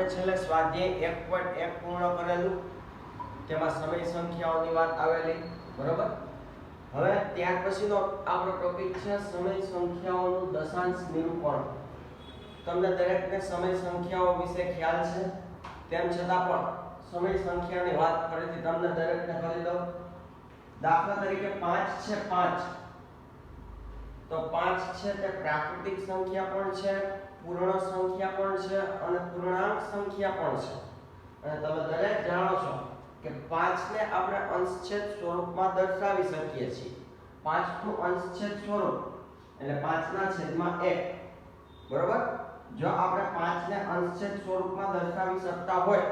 આપણે છેલ્લે સ્વાધ્યાય 1.1 પૂર્ણ કરેલું, તેમાં સમય સંખ્યાઓની વાત આવેલી, બરોબર. હવે ત્યાર પછીનો આપણો ટોપિક છે સમય સંખ્યાઓનું દશાંશ નિરૂપણ. તમને દરેકને સમય સંખ્યાઓ વિશે ખ્યાલ છે, તેમ છતાં પણ સમય સંખ્યાની વાત ફરીથી તમને દરેકને કરી દઉં. દાખલા તરીકે 5 છે, 5 તો 5 છે તે પ્રાકૃતિક સંખ્યા પણ છે, પૂર્ણ સંખ્યા પણ છે અને પૂર્ણાંક સંખ્યા પણ છે. અને તમે દરેક જાણો છો કે 5 ને આપણે અંશછેદ સ્વરૂપમાં દર્શાવી શકીએ છીએ. 5 નું અંશછેદ સ્વરૂપ એટલે 5 ના છેદમાં 1, બરોબર. જો આપણે 5 ને અંશછેદ સ્વરૂપમાં દર્શાવી શકતા હોય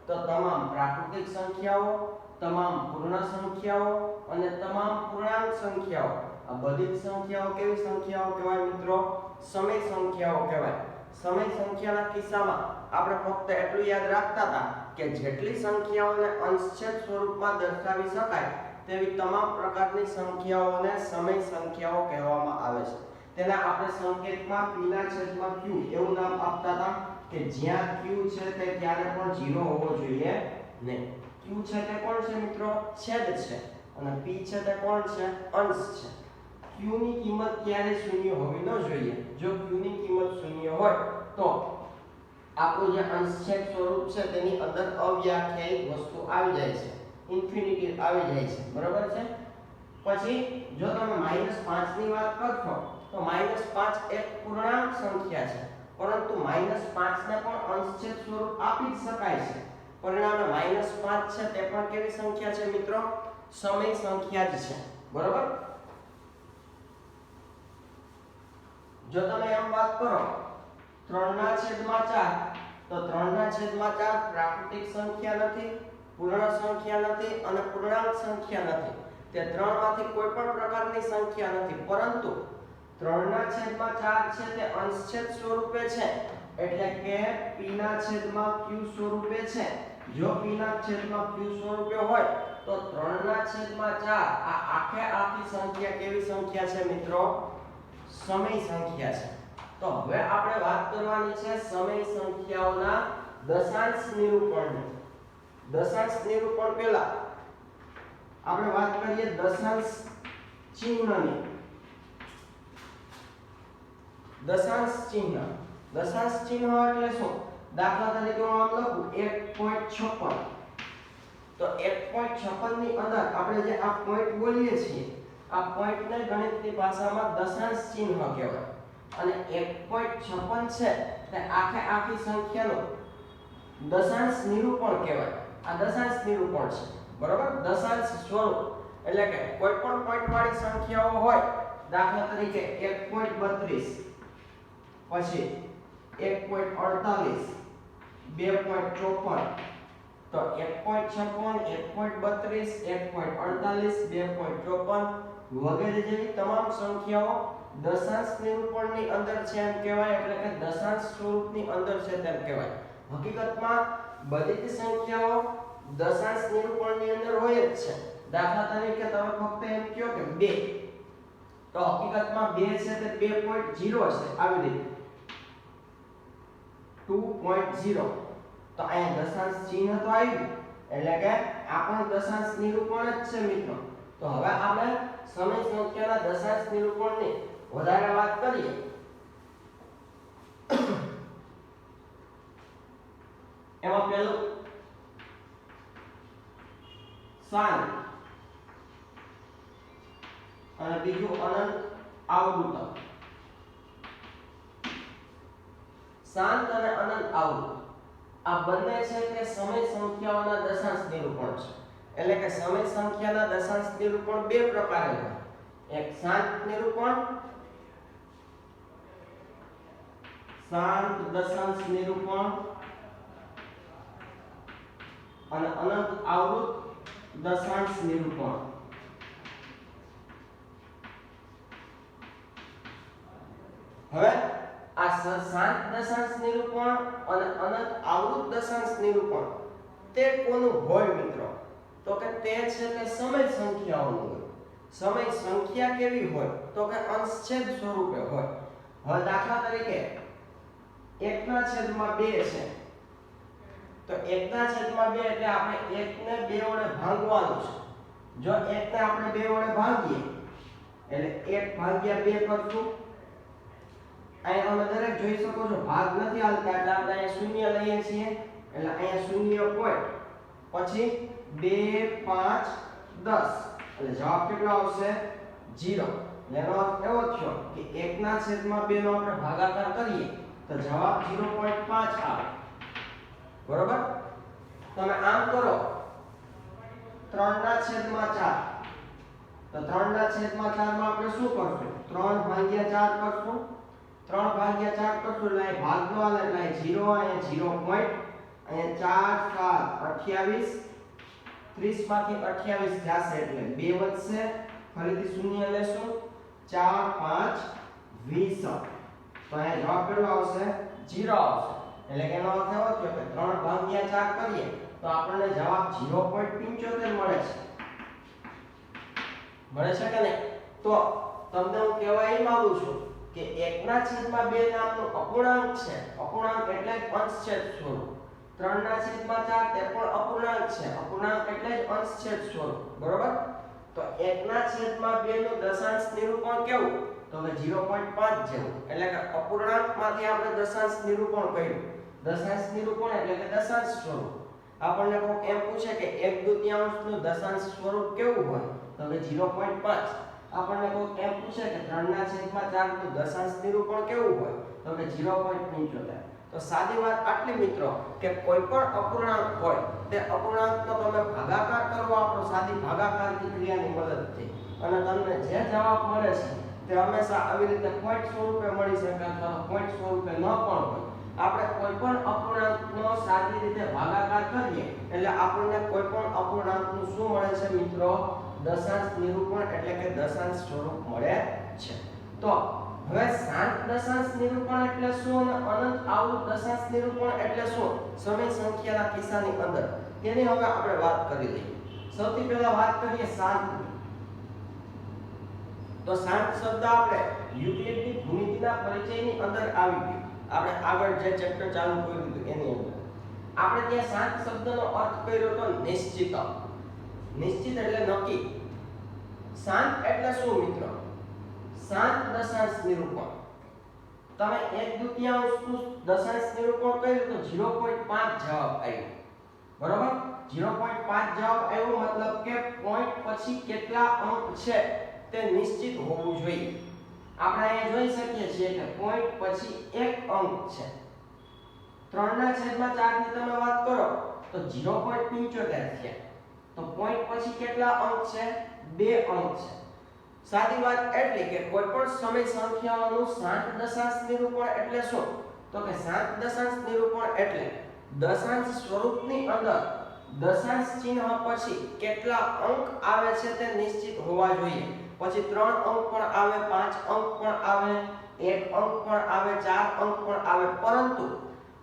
તો તમામ પ્રાકૃતિક સંખ્યાઓ, તમામ પૂર્ણ સંખ્યાઓ અને તમામ પૂર્ણાંક સંખ્યાઓ, આ બધી જ સંખ્યાઓ કેવી સંખ્યાઓ કહેવાય મિત્રો? સમય સંખ્યાઓ કહેવાય. સમય સંખ્યાના કિસ્સામાં આપણે ફક્ત એટલું યાદ રાખતા હતા કે જેટલી સંખ્યાઓને અંશછેદ સ્વરૂપમાં દર્શાવી શકાય તેવી તમામ પ્રકારની સંખ્યાઓને સમય સંખ્યાઓ કહેવામાં આવે છે. તેના આપણે સંકેતમાં p ના છેદમાં q એવું નામ આપતા હતા કે જ્યાં q છે તે ક્યારે પણ 0 હોવો જોઈએ નહીં. q છે તે કોણ છે મિત્રો? છેદ છે. અને p છે તે કોણ છે? અંશ છે. q ની કિંમત ક્યારે શૂન્ય હોવી ન જોઈએ. જો q ની કિંમત શૂન્ય હોય તો આપણું જે અંશછેદ સ્વરૂપ છે તેની અંદર અવ્યાખ્યાયિત વસ્તુ આવી જાય છે, ઇન્ફિનિટી આવી જાય છે, બરોબર છે. પછી જો તમે -5 ની વાત કરશો તો -5 એક પૂર્ણાંક સંખ્યા છે, પરંતુ -5 ને પણ અંશછેદ સ્વરૂપ આપી જ શકાય છે. પરિણામે -5 છે તે પણ કેવી સંખ્યા છે મિત્રો? સમય સંખ્યા જ છે, બરોબર. જો તમે એમ વાત કરો 3/4 તો 3/4 પ્રાકૃતિક સંખ્યા નથી, પૂર્ણ સંખ્યા નથી અને પૂર્ણાંક સંખ્યા નથી. તે ત્રણમાંથી કોઈ પણ પ્રકારની સંખ્યા નથી, પરંતુ 3/4 છે તે અંશછેદ સ્વરૂપે છે, એટલે કે p ના છેદમાં q સ્વરૂપે છે. જો p ના છેદમાં q સ્વરૂપે હોય તો 3/4 આ આખી સંખ્યા કેવી સંખ્યા છે મિત્રો? સમય સંખ્યા છે. તો હવે આપણે વાત કરવાની છે સમય સંખ્યાઓના દશાંશ નિરૂપણની. દશાંશ નિરૂપણ પહેલા આપણે વાત કરીએ દશાંશ ચિહ્નની. દશાંશ ચિહ્ન. દશાંશ ચિહ્ન એટલે શું? દાખલા તરીકે હું આમ લખું 1.56 તો 1.56 ની અંદર આપણે જે આ પોઈન્ટ બોલીએ છીએ, આ પોઈન્ટને ગણિતની ભાષામાં દશાંશ ચિહ્ન કહેવાય. અને 1.56 છે તે આખી સંખ્યાનું દશાંશ નિરૂપણ કહેવાય. આ દશાંશ નિરૂપણ છે, બરોબર. દશાંશ સ્વરૂપ એટલે કે કોઈ પણ પોઈન્ટ વાળી સંખ્યાઓ હોય, દાખલા તરીકે 1.32, પછી 1.48, 2.54, તો 1.56, 1.32, 1.48, 2.54 વગેરે જેવી તમામ સંખ્યાઓ દશાંશ નિરૂપણની અંદર છે એમ કહેવાય, એટલે કે દશાંશ સ્વરૂપની અંદર છે તેમ કહેવાય. હકીકતમાં બધી જ સંખ્યાઓ દશાંશ નિરૂપણની અંદર હોય જ છે. દાખલા તરીકે તમે ફક્ત એમ કહો કે 2, તો હકીકતમાં 2 છે તે 2.0 છે, આવી રીતે 2.0. તો અહીંયા દશાંશ ચિહ્ન તો આવ્યું, એટલે કે આ પણ દશાંશ નિરૂપણ જ છે મિત્રો. તો હવે આપણે સમય સંખ્યાના દશાંશ નિરૂપણની વધારે વાત કરીએ. એમાં પહેલું શાંત અને બીજું અનંત આવૃત. શાંત અને અનંત આવૃત આ બંને છે તે સમય સંખ્યાઓના દશાંશ નિરૂપણ છે. એટલે કે સમય સંખ્યાના દશાંશ નિરૂપણ બે પ્રકારે હોય. એક શાંત નિરૂપણ, શાંત દશાંશ નિરૂપણ, અને અનંત આવૃત દશાંશ નિરૂપણ. હવે આ શાંત દશાંશ નિરૂપણ અને અનંત આવૃત દશાંશ નિરૂપણ તે કોનું હોય મિત્રો? તો કે તે છે તે સમય સંખ્યાઓનું હોય. સમય સંખ્યા કેવી હોય? તો કે અંશછેદ સ્વરૂપે હોય. હવે દાખલા તરીકે 1/2 છે તો 1/2 એટલે આપણે 1 ને 2 વડે ભાગવાનું છે. જો 1 ને આપણે 2 વડે ભાગીએ એટલે 1/2 કરશું. અહીંયા તમે દરેક જોઈ શકો છો ભાગ નથી હાલતા એટલે આપણે અહીંયા શૂન્ય લઈએ છીએ. એટલે અહીંયા શૂન્ય પોઈન્ટ પછી 2 5 10 એટલે જવાબ કેટલો આવશે 0. એનો અર્થ એવો થયો કે 1/2 નો આપણે ભાગાકાર કરીએ તો જવાબ 0.5 આવે. બરોબર. તમે આમ કરો 3/4 તો 3/4 માં આપણે શું કરશું 3/4 કરશું. 3/4 કરશું એટલે અહીં ભાગનો આવે એટલે અહીં 0 અહીંયા 0 પોઈન્ટ અહીંયા 4 7 28 30 માંથી 28 જશે એટલે 2 વધશે. ફરીથી શૂન્ય લેશું 4 5 20 તો અહીંયા જવાબ કેટલો આવશે 0 આવશે. એટલે કે એનો અર્થ એવો થયો કે 3/4 કરીએ તો આપણને જવાબ 0.75 મળે છે. મળે છે કે નહીં? તો તમને હું કહેવા એ માંગુ છું કે 1/2 નામનું અપૂર્ણાંક છે. અપૂર્ણાંક એટલે અંશછેદ સ્વરૂપ. 3/4 તે પણ અપૂર્ણાંક છે. અપૂર્ણાંક એટલે જ અંશછેદ સ્વરૂપ. બરોબર. તો 1/2 નું દશાંશ નિરૂપણ કેવું? તો કે 0.5 જેવું. એટલે કે અપૂર્ણાંકમાંથી આપણે દશાંશ નિરૂપણ કર્યું. દશાંશ નિરૂપણ એટલે કે દશાંશ સ્વરૂપ. આપણને કોઈ એમ પૂછે કે 1/2 નું દશાંશ સ્વરૂપ કેવું હોય? તો કે 0.5. આપણને કોઈ એમ પૂછે કે 3/4 નું દશાંશ નિરૂપણ કેવું હોય? તો કે 0.75. તો સાદી વાત આટલી મિત્રો કે કોઈ પણ અપૂર્ણાંક હોય તે અપૂર્ણાંકનો તમે ભાગાકાર કરો આપણો સાદી ભાગાકારની ક્રિયાની મદદથી અને તમને જે જવાબ મળે છે તે હંમેશા આવી રીતે પોઈન્ટ સ્વરૂપે મળી શકે અથવા પોઈન્ટ સ્વરૂપે ન પણ હોય. આપણે કોઈ પણ અપૂર્ણાંકનો સાદી રીતે ભાગાકાર કરીએ એટલે આપણને કોઈ પણ અપૂર્ણાંકનું શું મળે છે મિત્રો? દશાંશ નિરૂપણ એટલે કે દશાંશ સ્વરૂપ મળે છે. તો હવે શાંત દશાંશ નિરૂપણ એટલે શું અને અનંત આવૃત દશાંશ નિરૂપણ એટલે શું? સમય સંખ્યાના કિસ્સાની અંદર તેની હવે આપણે વાત કરી લઈએ. સૌથી પહેલા વાત કરીએ શાંત. તો શાંત શબ્દ આપણે યુક્લિડની ભૂમિતિના પરિચયની અંદર આવી ગયું. આપણે આગળ જે ચેપ્ટર ચાલુ કર્યું હતું એની અંદર આપણે ત્યાં શાંત શબ્દનો અર્થ કર્યો તો નિશ્ચિત. નિશ્ચિત એટલે નક્કી. શાંત એટલે શું મિત્રો? શાંત દશાંશ નિરૂપણ. તમે 1/2 નું દશાંશ નિરૂપણ કર્યું તો 0.5 જવાબ આવ્યો. બરોબર. 0.5 જવાબ આવ્યો મતલબ કે પોઈન્ટ પછી કેટલા અંક છે તે નિશ્ચિત હોવું જોઈએ. આપણે અહીંયા જોઈ શકીએ છીએ કે પોઈન્ટ પછી એક અંક છે. 3/4 ની તમે વાત કરો તો 0.75 થયા. તો પોઈન્ટ પછી કેટલા અંક છે? 2 અંક છે. સાદી વાત એટલે કે કોઈ પણ સમય સંખ્યાઓનું શાંત દશાંશ નિરૂપણ એટલે શું? તો કે શાંત દશાંશ નિરૂપણ એટલે દશાંશ સ્વરૂપની અંદર દશાંશ ચિહ્ન પછી કેટલા અંક આવે છે તે નિશ્ચિત હોવા જોઈએ. પછી 3 અંક પણ આવે, 5 અંક પણ આવે, 1 અંક પણ આવે, 4 અંક પણ આવે, પરંતુ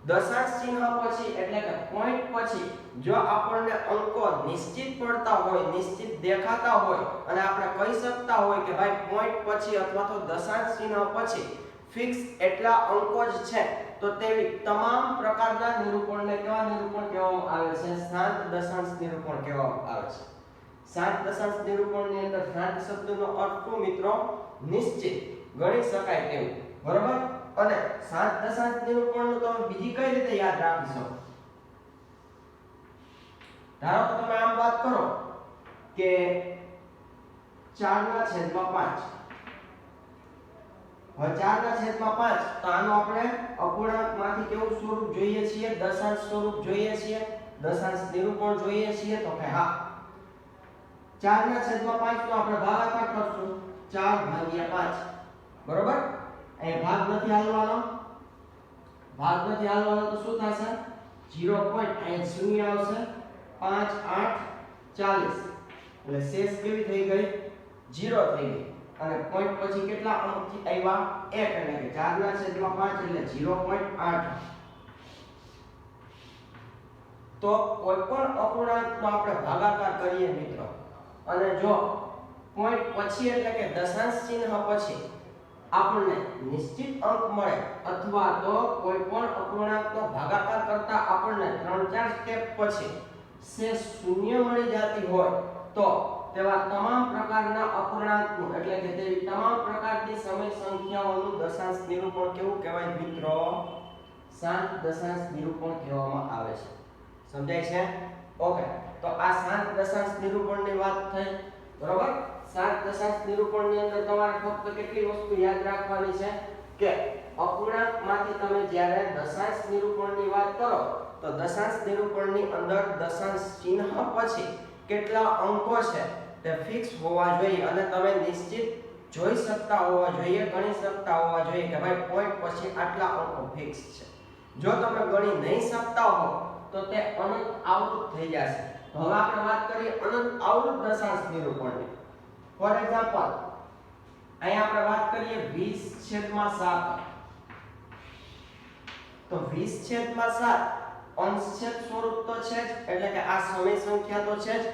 દશાંશ ચિહ્ન પછી એટલે કે પોઈન્ટ પછી જો આપણને અંકો નિશ્ચિત પડતા હોય, નિશ્ચિત દેખાતા હોય અને આપણે કહી શકતા હોય કે ભાઈ પોઈન્ટ પછી અથવા તો દશાંશ ચિહ્ન પછી ફિક્સ એટલા અંકો જ છે તો તેવી તમામ પ્રકારના નિરૂપણને કેવા નિરૂપણ કહેવામાં આવે છે? શાંત દશાંશ નિરૂપણ કહેવામાં આવે છે. શાંત દશાંશ નિરૂપણની અંદર શાંત શબ્દનો અર્થ શું મિત્રો? નિશ્ચિત, ગણી શકાય તેવું. બરોબર. અને શાંત દશાંશ નિરૂપણનું તમે બીજી કઈ રીતે યાદ રાખી શકો? ધારો કે તમે આમ વાત કરો કે 4/5. હવે 4/5 તો આનો આપણે અપૂર્ણાંકમાંથી કેવું સ્વરૂપ જોઈએ છીએ? દશાંશ સ્વરૂપ જોઈએ છીએ. દશાંશ નિરૂપણ જોઈએ છીએ. તો કે હા 4/5 નો આપણે ભાગાકાર કરશું 4/5. બરોબર. અહીં ભાગ નથી હાલવાનો. ભાગ નથી હાલવાનો તો શું થશે? 0 પોઈન્ટ અહીં શૂન્ય આવશે. 5 8 40 એટલે શેષ કેવી થઈ ગઈ? 0 થઈ ગઈ. અને પોઈન્ટ પછી કેટલા અંક આવ્યા? 1 એટલે કે 4/5 એટલે 0.8. તો કોઈ પણ અપૂર્ણાંકનો આપણે ભાગાકાર કરીએ મિત્રો અને જો પોઈન્ટ પછી એટલે કે દશાંશ ચિહ્ન પછી આપણને નિશ્ચિત અંક મળે અથવા તો કોઈ પણ અપૂર્ણાંકનો ભાગાકાર કરતા આપણને 3-4 સ્ટેપ પછી શેષ શૂન્ય મળી જતી હોય તો તેવા તમામ પ્રકારના અપૂર્ણાંકનું એટલે કે તેવી તમામ પ્રકારની સમય સંખ્યાઓનું દશાંશ નિરૂપણ કેવું કહેવાય મિત્રો? શાંત દશાંશ નિરૂપણ કહેવામાં આવે છે. સમજાય છે? ઓકે, તો આ શાંત દશાંશ નિરૂપણની વાત થઈ, બરોબર? શાંત દશાંશ નિરૂપણની અંદર તમારે ફક્ત કેટલી વસ્તુ યાદ રાખવાની છે કે અપૂર્ણાંકમાંથી તમે જ્યારે દશાંશ નિરૂપણની વાત કરો તો દશાંશ નિરૂપણની અંદર દશાંશ ચિહ્ન પછી કેટલા અંકો છે તે ફિક્સ હોવા જોઈએ અને તમે નિશ્ચિત જોઈ શકતા હોવા જોઈએ, ગણી શકતા હોવા જોઈએ કે ભાઈ પોઈન્ટ પછી આટલા અંકો ફિક્સ છે. જો તમે ગણી નહીં શકતા હો તો તે અનંત આવૃત થઈ જશે. તો હવે આપણે વાત કરીએ અનંત આવૃત દશાંશ નિરૂપણની. ફોર એક્ઝામ્પલ અહીંયા આપણે વાત કરીએ 20/7. તો 20/7 અંશછેદ સ્વરૂપ તો છે જ, એટલે કે આ સમય સંખ્યા તો છે જ,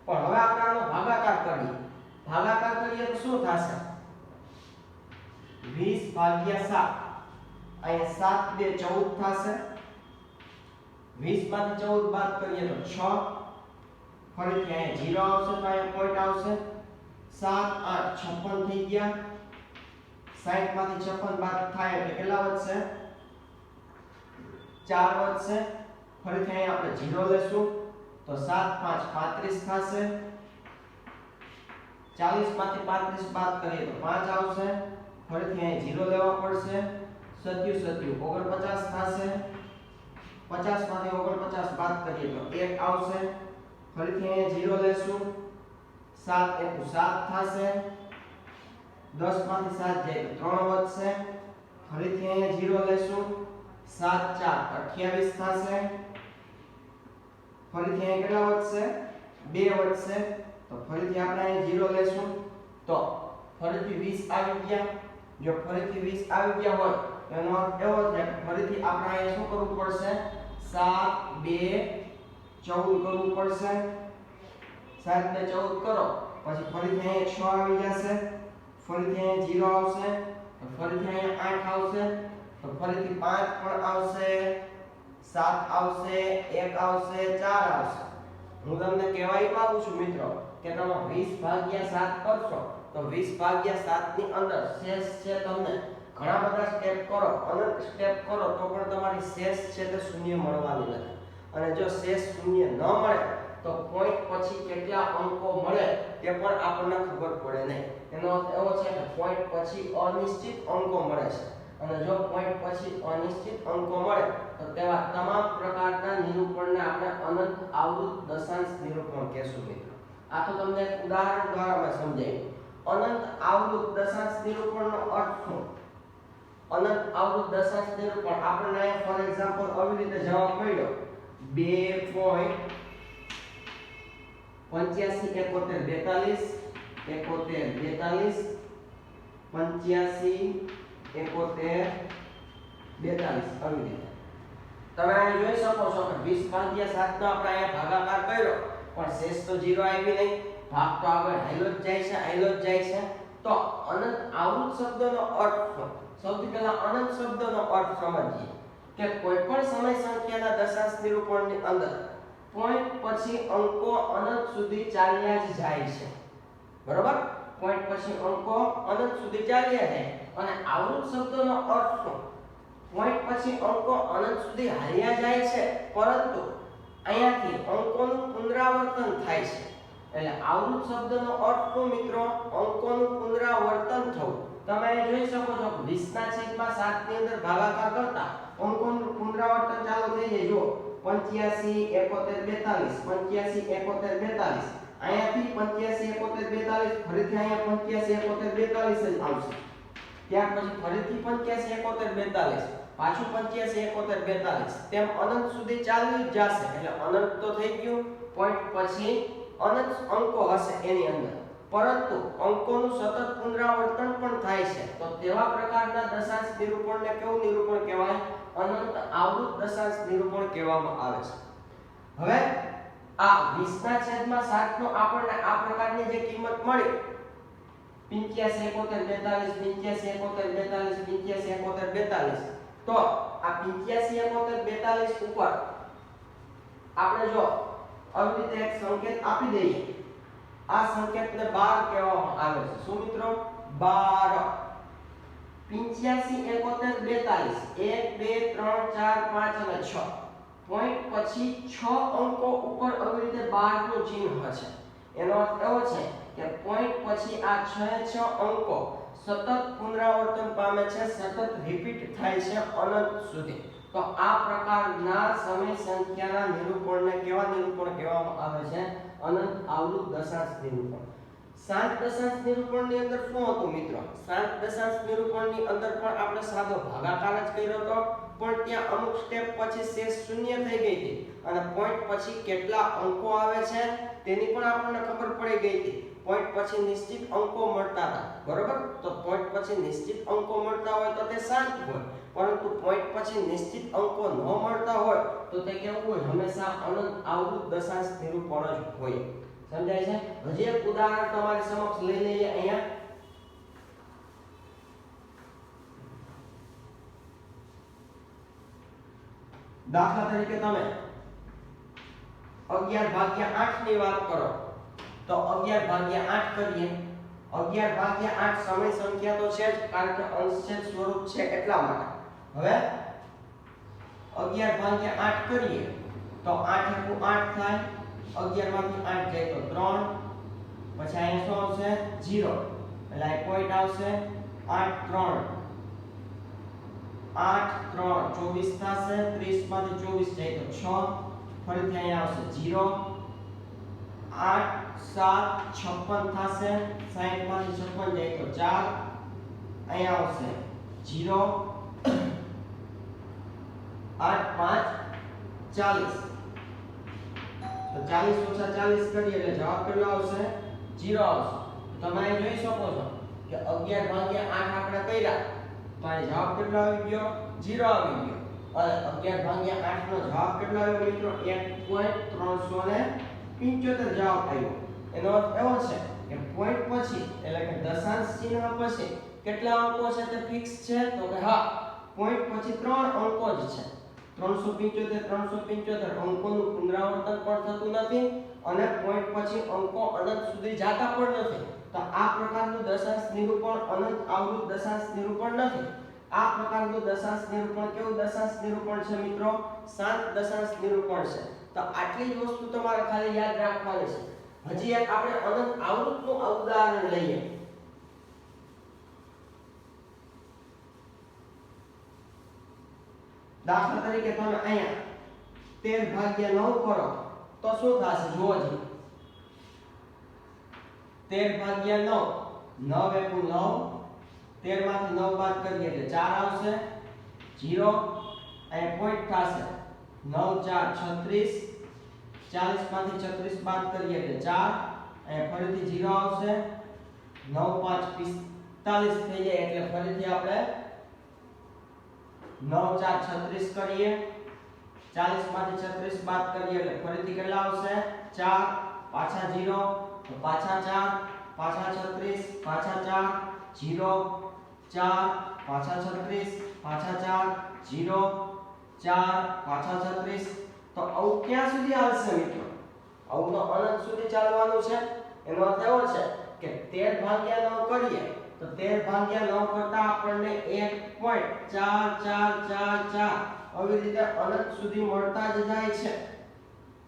પણ હવે આપણે આનો ભાગાકાર કરીએ. ભાગાકાર કરીએ તો શું થશે? 20/7 અહીંયા 7 2 14 થશે. 20 માંથી 14 બાદ કરીએ તો 6. ફરીથી અહીંયા 0 આવશે તો અહીંયા પોઈન્ટ આવશે. 7 8 56 થઈ ગયા. 60 માંથી 56 બાદ થાય એટલે કેટલા વધશે? 4 વધશે. ફરીથી અહીંયા આપણે 0 લેશું તો 7 5 35 થશે. 40 માંથી 35 બાદ કરીએ તો 5 આવશે. ફરીથી અહીંયા 0 લેવા પડશે. 7 7 49 થશે. 50 માંથી 49 બાદ કરીએ તો 1 આવશે. ફરીથી અહીંયા 0 લેશું. 7 * 7 થશે. 10 માંથી 7 જાય તો 3 વધશે. ફરીથી અહીંયા 0 લેશું. 7 4 28 થશે. ફરીથી અહીંયા કેટલા વધશે? 2 વધશે. તો ફરીથી આપણે અહીંયા 0 લેશું તો ફરીથી 20 આવી ગયા. જો ફરીથી 20 આવી ગયા હોય તો એનો અર્થ એવો છે કે ફરીથી આપણે અહીંયા શું કરવું પડશે? 7 2 14 કરવું પડશે. 7 2 14 કરો પછી ફરીથી અહીંયા 6 આવી જશે. ફરીથી અહીંયા 0 આવશે. તો ફરીથી અહીંયા 8 આવશે. તો ફરીથી 5 પણ આવશે. 7 આવશે. 1 આવશે. 4 આવશે. હું તમને કહેવાય માંગુ છું મિત્રો કે તમે 20/7 કરશો તો 20/7 ની અંદર શેષ છે તમને ઘણા બધા સ્ટેપ કરો, અનંત સ્ટેપ કરો તો પણ તમારી શેષ છે તે શૂન્ય મળવાની નથી. અને જો શેષ શૂન્ય ન મળે તો પોઈન્ટ પછી કેટલા અંકો મળે તે પણ આપણને ખબર પડે નહીં. એનો અર્થ એવો છે કે પોઈન્ટ પછી અનિશ્ચિત અંકો મળે છે અને જો પોઈન્ટ પછી અનિશ્ચિત અંકો મળે તો તેવા તમામ પ્રકારના નિરૂપણને આપણે અનંત આવૃત દશાંશ નિરૂપણ કહેશું મિત્રો. આ તો તમને એક ઉદાહરણ દ્વારા મેં સમજાવ્યું. અનંત આવૃત દશાંશ નિરૂપણનો અર્થ શું? અનંત આવૃત દશાંશ નિરૂપણ આપણને અહીંયા ફોર એક્ઝામ્પલ આવી રીતે જવાબ મળ્યો 2.85 71 42 85 71 42 આવી રીતે. તમે અહીં જોઈ શકો છો કે 20/7 નો આપણે અહીંયા ભાગાકાર કર્યો પણ શેષ તો 0 આવી નહીં. ભાગ તો આગળ હાલ્યો જ જાય છે. તો અનંત આવૃત શબ્દનો અર્થ શું? સૌથી પહેલા અનંત શબ્દનો અર્થ સમજીએ કે કોઈ પણ સમય સંખ્યાના દશાંશ નિરૂપણની અંદર પોઈન્ટ પછી અંકો અનંત સુધી ચાલ્યા જ જાય છે. બરોબર? પોઈન્ટ પછી અંકો અનંત સુધી ચાલ્યા જાય. અને આવૃત શબ્દનો અર્થ શું? પોઈન્ટ પછી અંકો અનંત સુધી હાલ્યા જાય છે પરંતુ અહીંયાથી અંકોનું પુનરાવર્તન થાય છે. એટલે આવૃત શબ્દનો અર્થ શું મિત્રો? અંકોનું પુનરાવર્તન થવું. તમે જોઈ શકો છો 20/7 ની અંદર ભાગાકાર કરતા અંકોનું પુનરાવર્તન ચાલુ થઈ જાય. જો 85 71 42 85 71 42 અહીંયાથી 85 71 42 ફરીથી અહીંયા 85 71 42 જ આવશે. ત્યાર પછી ફરીથી 85 71 42 પાછું 85 71 42 તેમ અનંત સુધી ચાલ્યું જ જશે. એટલે અનંત તો થઈ ગયું. પોઈન્ટ પછી અનંત અંકો હશે એની અંદર પરંતુ અંકોનું સતત પુનરાવર્તન પણ થાય છે. તો તેવા પ્રકારના દશાંશ નિરૂપણને કેવું નિરૂપણ કહેવાય? અનંત આવૃત દશાંશ નિરૂપણ કહેવામાં આવે છે. હવે આ 20/7 નો આપણને આ પ્રકારની જે કિંમત મળી P તો આ 85 71 42 ઉપર આપણે જો આવી રીતે એક સંકેત આપી દઈએ, આ સંકેતને 12 કહેવામાં આવે છે. શું મિત્રો? 12. 85 71 42 1 2 3 4 5 અને 6 પોઈન્ટ પછી 6 અંકો ઉપર આવી રીતે 12 નું ચિહ્ન છે. એનો અર્થ એવો છે કે પોઈન્ટ પછી આ 6 અંકો સતત પુનરાવર્તન પામે છે, સતત રિપીટ થાય છે અનંત સુધી. તો આ પ્રકારના સમય સંખ્યાના નિરૂપણને કેવા નિરૂપણ કહેવામાં આવે છે? અનંત આવૃત દશાંશ નિરૂપણ. શાંત દશાંશ નિરૂપણની અંદર શું હતું મિત્રો? શાંત દશાંશ નિરૂપણની અંદર પણ આપણે સાદો ભાગાકાર જ કર્યો હતો, પણ ત્યાં અમુક સ્ટેપ પછી શેષ શૂન્ય થઈ ગઈ હતી અને પોઈન્ટ પછી કેટલા અંકો આવે છે તેની પણ આપણને ખબર પડી ગઈ હતી. પોઈન્ટ પછી નિશ્ચિત અંકો મળતા હતા, બરોબર? તો પોઈન્ટ પછી નિશ્ચિત અંકો મળતા હોય તો તે શાંત હોય, પરંતુ પોઈન્ટ પછી નિશ્ચિત અંકો ન મળતા હોય તો તે કેવું હોય? હંમેશા અનંત આવૃત દશાંશ નિરૂપણ જ હોય. સમજાય છે? હજી એક ઉદાહરણ તમારી સમક્ષ લઈ લઈએ. અહીંયા દાખલા તરીકે તમે 11/8 ની વાત કરો તો 11/8 કરીએ. 11/8 સમય સંખ્યા તો છે જ, કારણ કે અંશછેદ સ્વરૂપ છે એટલા માટે. હવે 11/8 કરીએ તો 8 * 8 થાય. 11 માંથી 8 જાય તો 3, પછી અહીંયા શું આવશે? 0, એટલે આ પોઈન્ટ આવશે 8 3 8 3 24 થશે. 30 માંથી 24 જાય તો 6, ફરીથી અહીંયા આવશે 0, 8 7 56 થશે. 60 માંથી 56 જાય તો 4, અહીંયા આવશે 0, 8 5 40. તો 40 ઓછા 40 કરીએ એટલે જવાબ કેટલો આવશે? 0 આવશે. તમે અહીં જોઈ શકો છો કે 11/8 આપણે કર્યા તો અહીં જવાબ કેટલો આવી ગયો? 0 આવી ગયો. અને 11/8 નો જવાબ કેટલો આવ્યો મિત્રો? 1.375 જવાબ આવ્યો. એનો અર્થ એવો છે કે પોઈન્ટ પછી એટલે કે દશાંશ ચિહ્ન પછી કેટલા અંકો છે તે ફિક્સ છે? તો કે હા, પોઈન્ટ પછી 3 અંકો જ છે. 375 અંકોનું પુનરાવર્તન પણ થતું નથી અને પોઈન્ટ પછી અંકો અનંત સુધી જતા પણ નથી. તો આ પ્રકારનું દશાંશ નિરૂપણ અનંત આવૃત દશાંશ નિરૂપણ નથી. આ પ્રકારનું દશાંશ નિરૂપણ કેવું દશાંશ નિરૂપણ છે મિત્રો? શાંત દશાંશ નિરૂપણ છે. તો આટલી જ વસ્તુ તમારે ખાલી યાદ રાખવાની છે. હજી એક આપણે અનંત આવૃતનું ઉદાહરણ લઈએ. દાખલા તરીકે તમે અહીંયા 13/9 કરો તો શું થશે? જુઓ જી, 13/9 9 * 9, 13 માંથી 9 બાદ કરીએ એટલે 4 આવશે. 0, અહીં પોઈન્ટ થશે 9 4 36, 40 માંથી 36 બાદ કરીએ એટલે 4, અહીં ફરીથી 0 આવશે. 9 5 45 થઈ જાય એટલે ફરીથી આપણે 9 4 36 કરીએ. 40 માંથી 36 બાદ કરીએ એટલે ફરીથી કેટલા આવશે? 4, પાછા 0, તો પાછા 4, પાછા 36, પાછા 4, 0, 4, પાછા 36, પાછા 4, 0, 4, પાછા 36. તો આવું ક્યાં સુધી આવશે મિત્રો? આવું તો અનંત સુધી ચાલવાનું છે. એનો અર્થ એવો છે કે 13/9 કરીએ તો 13/9 કરતા આપણને 1.4444 આવી રીતે અનંત સુધી મળતા જ જાય છે.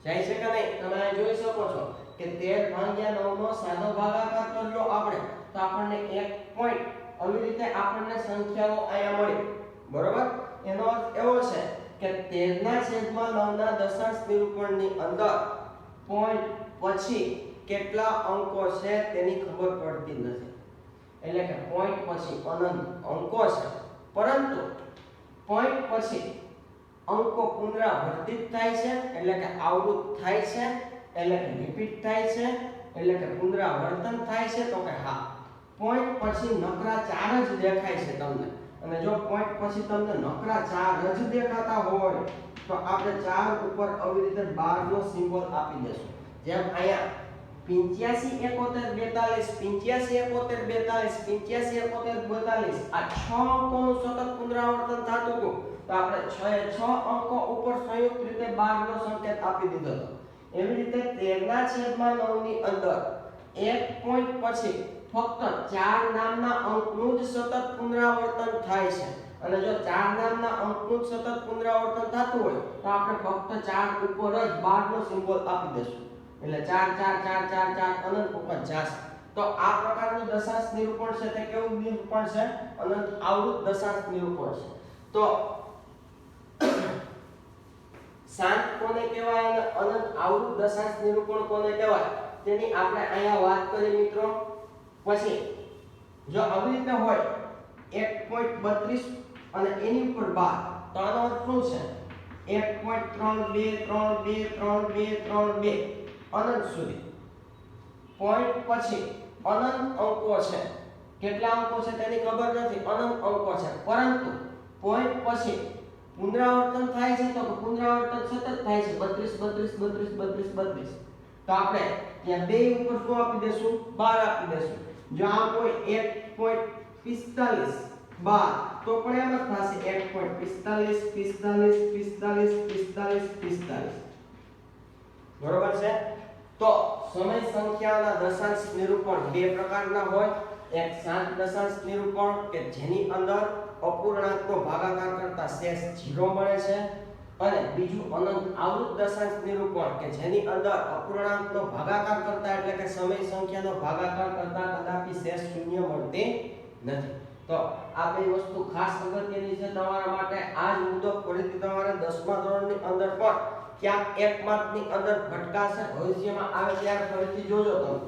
જાય છે કે નહીં? તમે અહીં જોઈ શકો છો કે 13/9 નો સાદો ભાગાકાર કર્યો આપણે તો આપણને 1 પોઈન્ટ આવી રીતે આપણને સંખ્યાઓ અહીંયા મળી, બરોબર? એનો અર્થ એવો છે કે 13/9 ના દશાંશ નિરૂપણની અંદર પોઈન્ટ પછી કેટલા અંકો છે તેની ખબર પડતી નથી. એટલે કે પોઈન્ટ પછી અનંત અંકો છે, પરંતુ પોઈન્ટ પછી અંકો પુનરાવર્તિત થાય છે એટલે કે આવૃત થાય છે, એટલે કે રિપીટ થાય છે, એટલે કે પુનરાવર્તન થાય છે. તો કે હા, પોઈન્ટ પછી નકરા 4 જ દેખાય છે તમને. અને જો પોઈન્ટ પછી તમને નકરા 4 જ દેખાતા હોય તો આપણે 4 ઉપર આવી રીતે 12 નો સિમ્બોલ આપી દેશું. જેમ અહીંયા 85 71 42 85 71 42 85 71 42 આ 6 અંકોનું સતત પુનરાવર્તન થતું હતું તો આપણે 6 અંકો ઉપર સંયુક્ત રીતે 12 નો સંકેત આપી દીધો હતો એવી રીતે 13/9 ની અંદર એક પોઈન્ટ પછી ફક્ત 4 નામના અંકનું જ સતત પુનરાવર્તન થાય છે અને જો 4 નામના અંકનું જ સતત પુનરાવર્તન થતું હોય તો આપણે ફક્ત 4 ઉપર જ 12 નો સિમ્બોલ આપી દઈશું એટલે 4 4 4 4 4 અનંત ઉપર જશે તો આ પ્રકારનું દશાંશ નિરૂપણ છે તે કેવું નિરૂપણ છે અનંત આવૃત દશાંશ નિરૂપણ છે તો શાંત કોને કહેવાય અને અનંત આવૃત દશાંશ નિરૂપણ કોને કહેવાય તેની આપણે અહીંયા વાત કરી મિત્રો પછી જો આવી રીતે હોય 1.32 અને એની ઉપર 12 તો આનો અર્થ શું છે 1.32323232 અનંત સુધી પોઈન્ટ પછી અનંત અંકો છે કેટલા અંકો છે તેની ખબર નથી અનંત અંકો છે પરંતુ પોઈન્ટ પછી પુનરાવર્તન થાય છે તો પુનરાવર્તન સતત થાય છે 32 32 32 32 તો આપણે ત્યાં બે ઉપર શું આપી દેશું 12 આપી દેશું જો આ કોઈ 1.45 12 તો પણ એમ જ થશે 1.45 45 45 45 45 બરોબર છે તો સમય સંખ્યાના દશાંશ નિરૂપણ બે પ્રકારના હોય એક શાંત દશાંશ નિરૂપણ કે જેની અંદર અપૂર્ણાંકનો ભાગાકાર કરતા શેષ 0 મળે છે અને બીજું અનંત આવૃત દશાંશ નિરૂપણ કે જેની અંદર અપૂર્ણાંકનો ભાગાકાર કરતા એટલે કે સમય સંખ્યાનો ભાગાકાર કરતા કદાપી શેષ શૂન્ય મળતી નથી તો આ બે વસ્તુ ખાસ અગત્યની છે તમારા માટે આ જ મુદ્દો ફરીથી તમારે 10મા ધોરણની અંદર પણ ક્યાંક એક માર્કની અંદર ભટકાશે ભવિષ્યમાં આવે ત્યારે ફરીથી જોજો તમે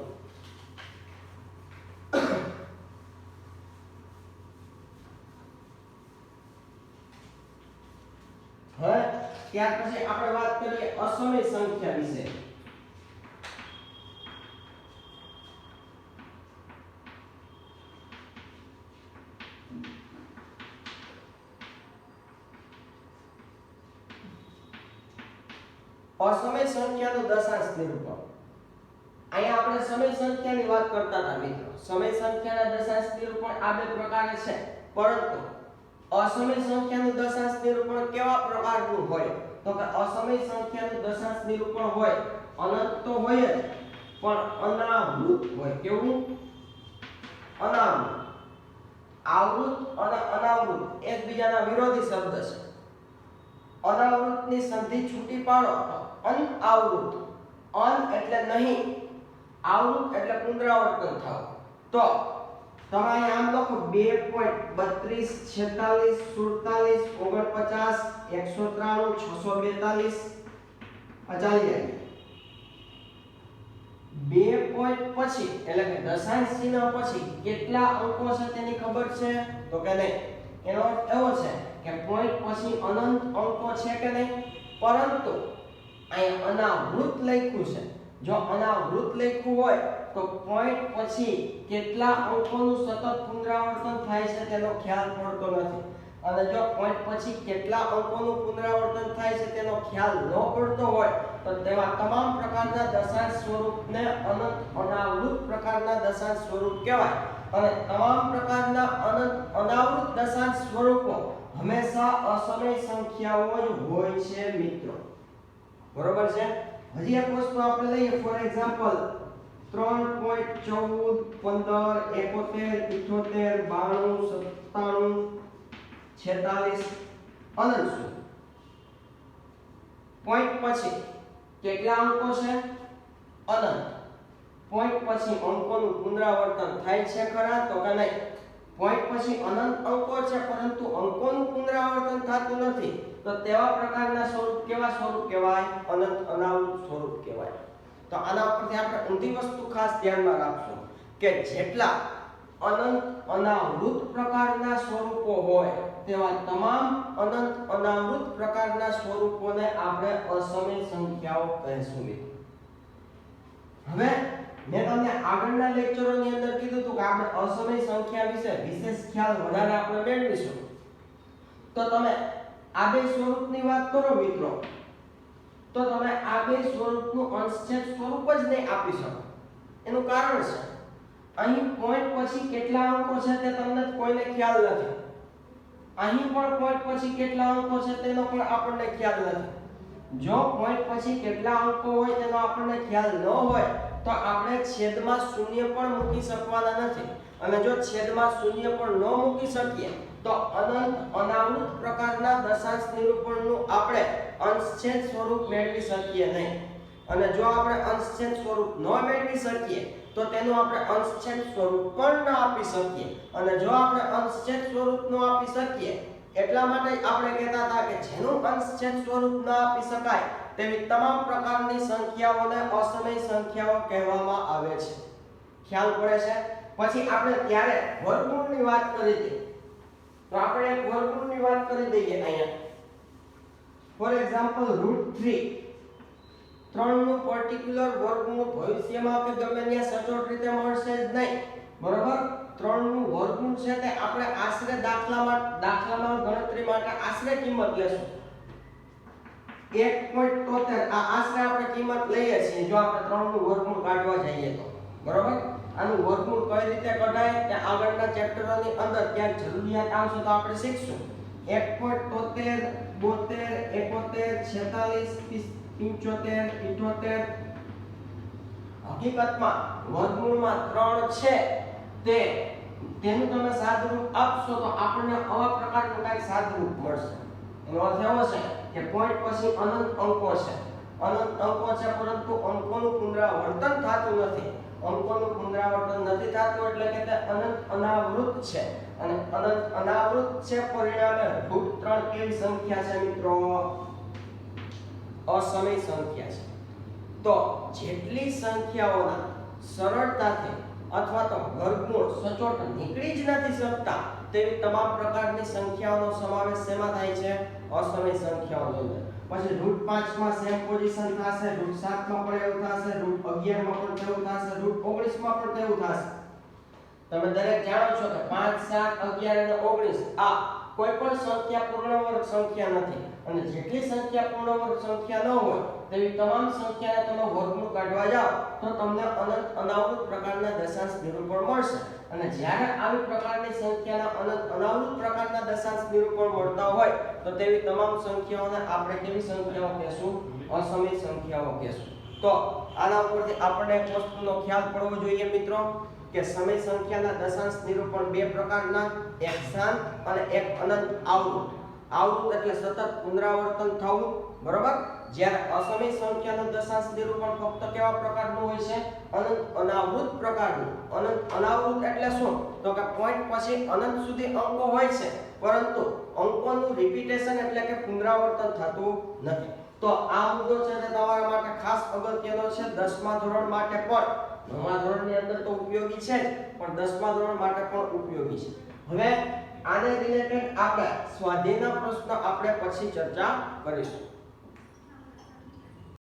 હવે ત્યાર પછી આપણે વાત કરીએ અસમય સંખ્યા વિશે અસમય સંખ્યાનું દશાંશ નિરૂપણ અહીંયા આપણે સમય સંખ્યાની વાત કરતા હતા મિત્રો સમય સંખ્યાના દશાંશ નિરૂપણ આ બે પ્રકારે છે પરંતુ અસમય સંખ્યાનું દશાંશ નિરૂપણ કેવા પ્રકારનું હોય તો કે અસમય સંખ્યાનું દશાંશ નિરૂપણ હોય અનંત તો હોય જ પણ અનાવૃત હોય કેવું અનાવૃત આવૃત અને અનાવૃત એકબીજાના વિરોધી શબ્દ છે અનાવૃતની સંધિ છૂટી પાડો અનઆવૃત અન એટલે નહીં આવૃત એટલે પુનરાવર્તન થાવ તો તમે આમ લખો 2.32 46 47 49 193 642 આ ચાલી જાય 2 પોઈન્ટ પછી એટલે કે દશાંશ ચિહ્ન પછી કેટલા અંકો છે તેની ખબર છે તો કે નહીં એનો અર્થ એવો છે કે પોઈન્ટ પછી અનંત અંકો છે કે નહીં પરંતુ અહીં અનાવૃત લખ્યું છે જો અનાવૃત લખ્યું હોય તો પોઈન્ટ પછી કેટલા અંકોનું સતત પુનરાવર્તન થાય છે તેનો ખ્યાલ પડતો નથી અને જો પોઈન્ટ પછી કેટલા અંકોનું પુનરાવર્તન થાય છે તેનો ખ્યાલ ન પડતો હોય તો તેવા તમામ પ્રકારના દશાંશ સ્વરૂપને અનંત અનાવૃત પ્રકારના દશાંશ સ્વરૂપ કહેવાય અને તમામ પ્રકારના અનંત અનાવૃત દશાંશ સ્વરૂપો હંમેશા અસમય સંખ્યાઓ જ હોય છે મિત્રો બરોબર છે હજી એક વસ્તુ આપણે લઈએ ફોર એક્ઝામ્પલ 3.14 15 71 78 92 97 46 અનંત સુધી પોઈન્ટ પછી કેટલા અંકો છે અનંત પોઈન્ટ પછી અંકોનું પુનરાવર્તન થાય છે ખરા તો કે નહીં પોઈન્ટ પછી અનંત અંકો છે પરંતુ અંકોનું પુનરાવર્તન થતું નથી તો તેવા પ્રકારના સ્વરૂપ કેવા સ્વરૂપ કહેવાય અનંત અનાવૃત સ્વરૂપ કહેવાય તો આના ઉપરથી આપણે ઊંધી વસ્તુ ખાસ ધ્યાનમાં રાખશું કે જેટલા અનંત અનાવૃત પ્રકારના સ્વરૂપો હોય તેવા તમામ અનંત અનાવૃત પ્રકારના સ્વરૂપોને આપણે અસમય સંખ્યાઓ કહીશું હવે મેં તમને આગળના લેક્ચરોની અંદર કીધું હતું કે આપણે અસમય સંખ્યા વિશે વિશેષ ખ્યાલ વધારે આપણે મેળવીશું તો તમે આ બે સ્વરૂપની વાત કરો મિત્રો તો તમે આ બે સ્વરૂપનું અંશછેદ સ્વરૂપ જ નહીં આપી શકો એનું કારણ છે અહીં પોઈન્ટ પછી કેટલા અંકો છે તે તમને કોઈને ખ્યાલ નથી. અહીં પણ પોઈન્ટ પછી કેટલા અંકો છે તેનો પણ આપણને ખ્યાલ નથી. જો પોઈન્ટ પછી કેટલા અંકો હોય તેનો આપણને ખ્યાલ ન હોય તો આપણે છેદમાં શૂન્ય પણ મૂકી શકવાના નથી. અને જો છેદમાં શૂન્ય પણ ન મૂકી શકીએ તો અનંત અનાવૃત પ્રકારના દશાંશ નિરૂપણનું આપણે અંશછેદ સ્વરૂપ મેળવી શકીએ નહીં. અને જો આપણે અંશછેદ સ્વરૂપ ન મેળવી શકીએ તો તેનું આપણે અંશછેદ સ્વરૂપ પણ ન આપી શકીએ. અને જો આપણે અંશછેદ સ્વરૂપ ન આપી શકીએ એટલા માટે આપણે કહેતા હતા કે જેનું અંશછેદ સ્વરૂપ ન આપી શકાય તેવી તમામ પ્રકારની સંખ્યાઓને અસમય સંખ્યાઓ કહેવામાં આવે છે. ખ્યાલ પડે છે? પછી આપણે ત્યારે વર્ગમૂળની વાત કરી હતી તો આપણે એક વર્ગમૂળની વાત કરી દઈએ અહીંયા. ફોર એક્ઝામ્પલ √3 3 નું પર્ટિક્યુલર વર્ગમૂળ ભવિષ્યમાં કે ગમે ત્યાં સચોટ રીતે મળશે જ નહીં. બરોબર? 3 નું વર્ગમૂળ છે તે આપણે આશરે દાખલામાં ગણતરી માટે આશરે કિંમત લેશું 1.73. આ આશરે આપણે કિંમત લઈએ છીએ જો આપણે 3 નું વર્ગમૂળ કાઢવા જઈએ તો. બરોબર? આનું વર્ગમૂળ કઈ રીતે કઢાય તે આગળના ચેપ્ટરોની અંદર ક્યાંક જરૂરિયાત આવશે તો આપણે શીખશું. 1.73 72 71 46 75 હકીકતમાં વર્ગમૂળમાં 3 છે તેનું તમે સાદુરૂપ આપશો તો આપણને આવા પ્રકારનું કંઈક સાદુરૂપ મળશે. એનો અર્થ એવો છે કે પોઈન્ટ પછી અનંત અંકો છે. અનંત અંકો છે પરંતુ અંકોનું પુનરાવર્તન થતું નથી. અંકોનું પુનરાવર્તન નથી થતું એટલે કે તે અનંત અનાવૃત છે. અને અનંત અનાવૃત છે પરિણામે √3 કેવી સંખ્યા છે મિત્રો? અસમય સંખ્યા છે. તો જેટલી સંખ્યાઓના સરળતાથી અથવા તો વર્ગમૂળ સચોટ નીકળી જ નથી શકતા તેવી તમામ પ્રકારની સંખ્યાઓનો સમાવેશ શેમાં થાય છે? અસમય સંખ્યાઓની અંદર. પછી √5 માં સેમ પોઝિશન થશે, √7 માં પણ એવું થશે, √11 માં પણ તેવું થશે, √19 માં પણ તેવું થશે. તમે દરેક જાણો છો કે 5 7 11 અને 19 આ કોઈ પણ સંખ્યા પૂર્ણ વર્ગ સંખ્યા નથી. અને જેટલી સંખ્યા પૂર્ણ વર્ગ સંખ્યા ન હોય તેવી તમામ સંખ્યાને તમે વર્ગમૂળ કાઢવા જાઓ તો તમને અનંત અનાવૃત પ્રકારના દશાંશ નિરૂપણ મળશે. અને જ્યારે આવી પ્રકારની સંખ્યાના અનંત અનાવૃત પ્રકારના દશાંશ નિરૂપણ મળતા હોય તો તેવી તમામ સંખ્યાઓને આપણે કેવી સંખ્યાઓ કહેશું? અસમય સંખ્યાઓ કહેશું. તો આના ઉપરથી આપણને એક વસ્તુનો ખ્યાલ પડવો જોઈએ મિત્રો કે સમય સંખ્યાના દશાંશ નિરૂપણ બે પ્રકારના, એક શાંત અને એક અનંત આવૃત. આવૃત એટલે સતત પુનરાવર્તન થવું. બરોબર? જ્યારે અસમય સંખ્યાનું દશાંશ નિરૂપણ ફક્ત કેવા પ્રકારનું હોય છે? અનંત અનાવૃત પ્રકારનું. અનંત અનાવૃત એટલે શું? તો કે પોઈન્ટ પછી અનંત સુધી અંકો હોય છે પરંતુ અંકોનું રિપીટેશન એટલે કે પુનરાવર્તન થતું નથી. તો આ મુદ્દો છે તે તમારા માટે ખાસ અગત્યનો છે 10મા ધોરણ માટે પણ. 9મા ધોરણની અંદર તો ઉપયોગી છે પણ 10મા ધોરણ માટે પણ ઉપયોગી છે. હવે આને રિલેટેડ આપણે સ્વાધ્યાયના પ્રશ્ન આપણે પછી ચર્ચા કરીશું.